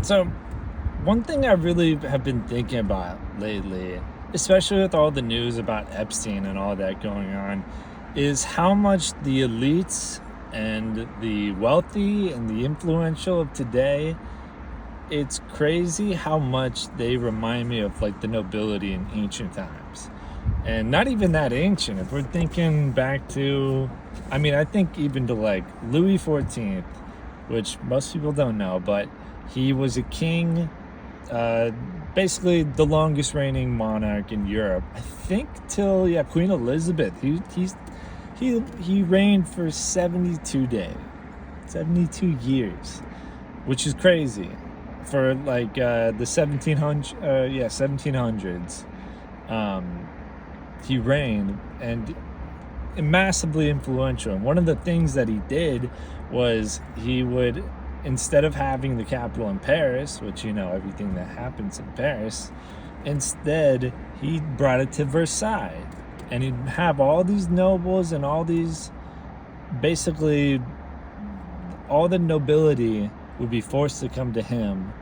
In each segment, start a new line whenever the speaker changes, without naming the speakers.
So, one thing I really have been thinking about lately, especially with all the news about Epstein and all that going on, is how much the elites and the wealthy and the influential of today, it's crazy how much they remind me of like the nobility in ancient times. And not even that ancient. If we're thinking back to, I think even to like Louis XIV, which most people don't know, but he was a king, uh, basically the longest reigning monarch in Europe. I think till Queen Elizabeth. He reigned for 72 days, 72 years, which is crazy for like the 1700s. Um, he reigned and massively influential. And one of the things that he did was he would, instead of having the capital in Paris, which everything that happens in Paris, instead he brought it to Versailles, and he'd have all these nobles and all these, basically all the nobility would be forced to come to him,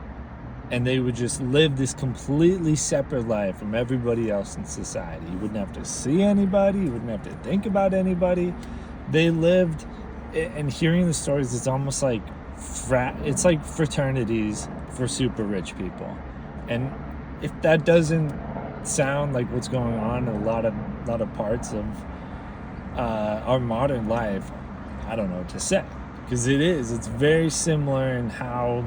and they would just live this completely separate life from everybody else in society. You wouldn't have to see anybody, you wouldn't have to think about anybody. They lived, and hearing the stories, it's almost like it's like fraternities for super rich people. And if that doesn't sound like what's going on in a lot of parts of our modern life, I don't know what to say, because it's very similar in how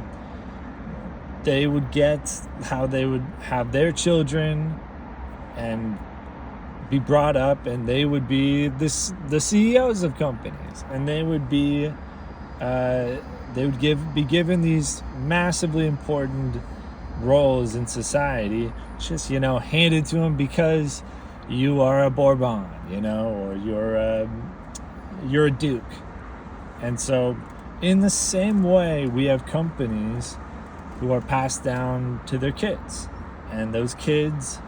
they would have their children and be brought up, and they would be the CEOs of companies, and they would be be given these massively important roles in society, just handed to them because you are a Bourbon, or you're a duke. And so, in the same way, we have companies who are passed down to their kids, and those kids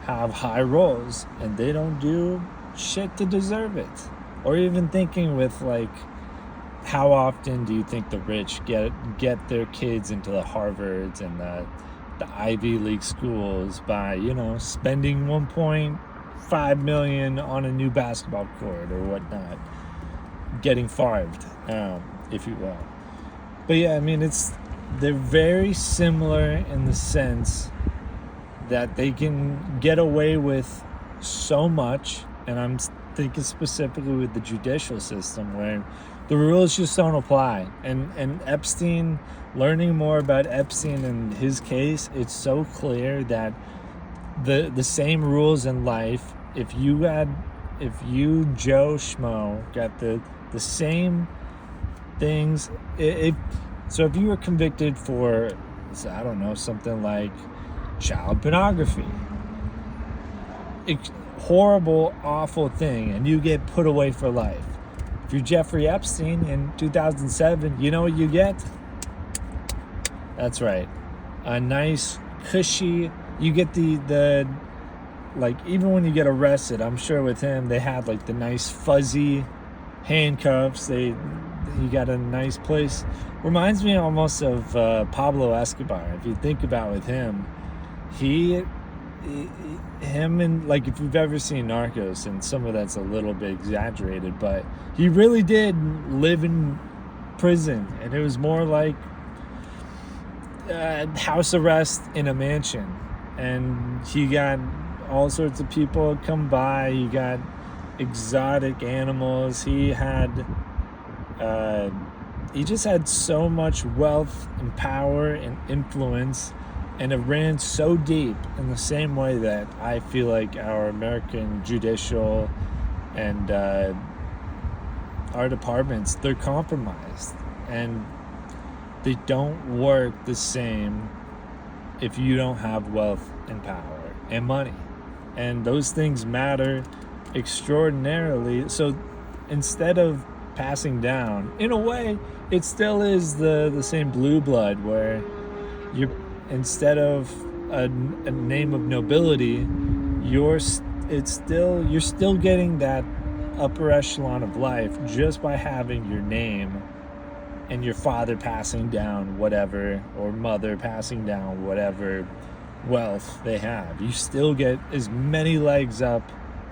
have high roles, and they don't do shit to deserve it. Or even thinking with like, how often do you think the rich get their kids into the Harvards and the Ivy League schools by spending 1.5 million on a new basketball court or whatnot, getting farved, if you will. But yeah, they're very similar in the sense that they can get away with so much, and I'm thinking specifically with the judicial system, where the rules just don't apply. And Epstein, learning more about Epstein and his case, it's so clear that the same rules in life, if you Joe Schmo got the same things, so if you were convicted for, I don't know, something like child pornography, horrible, awful thing, and you get put away for life. If you're Jeffrey Epstein in 2007, you know what you get? That's right, a nice, cushy. You get the like, even when you get arrested, I'm sure with him they had like the nice fuzzy handcuffs. He got a nice place. Reminds me almost of Pablo Escobar. If you think about with him, him and, like, if you've ever seen Narcos, and some of that's a little bit exaggerated, but he really did live in prison, and it was more like house arrest in a mansion, and he got all sorts of people come by. He got exotic animals. He just had so much wealth and power and influence, and it ran so deep, in the same way that I feel like our American judicial and our departments, they're compromised, and they don't work the same if you don't have wealth and power and money. And those things matter extraordinarily. So instead of passing down, in a way, it still is the same blue blood, where you're, instead of a name of nobility, you're still getting that upper echelon of life just by having your name and your father passing down whatever, or mother passing down whatever wealth they have. You still get as many legs up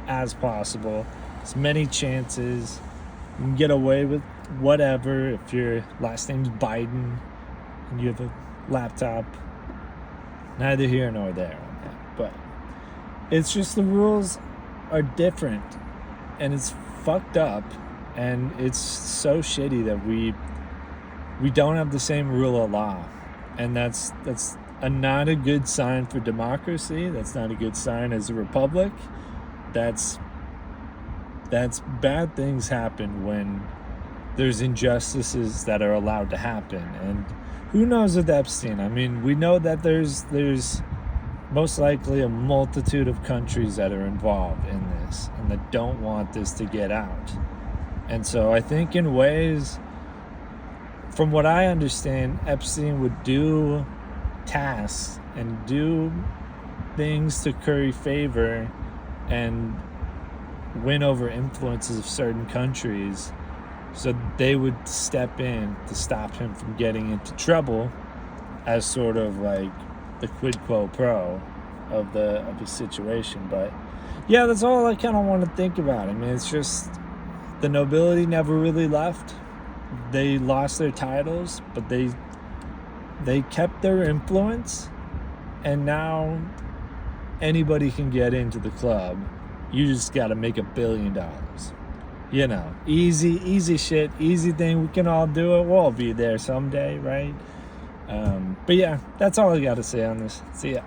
as possible, as many chances. You can get away with whatever if your last name's Biden and you have a laptop. Neither here nor there on that. But it's just the rules are different, and it's fucked up, and it's so shitty that we don't have the same rule of law, and that's not a good sign for democracy. That's not a good sign as a republic. That's bad things happen when there's injustices that are allowed to happen. And who knows with Epstein? I mean, we know that there's most likely a multitude of countries that are involved in this and that don't want this to get out. And so I think in ways, from what I understand, Epstein would do tasks and do things to curry favor and win over influences of certain countries, so they would step in to stop him from getting into trouble as sort of like the quid pro quo of the situation. But yeah, that's all I kind of want to think about. I mean, it's just the nobility never really left. They lost their titles, but they kept their influence, and now anybody can get into the club. You just got to make $1 billion. You know, easy shit, easy thing. We can all do it. We'll all be there someday, right? But yeah, that's all I got to say on this. See ya.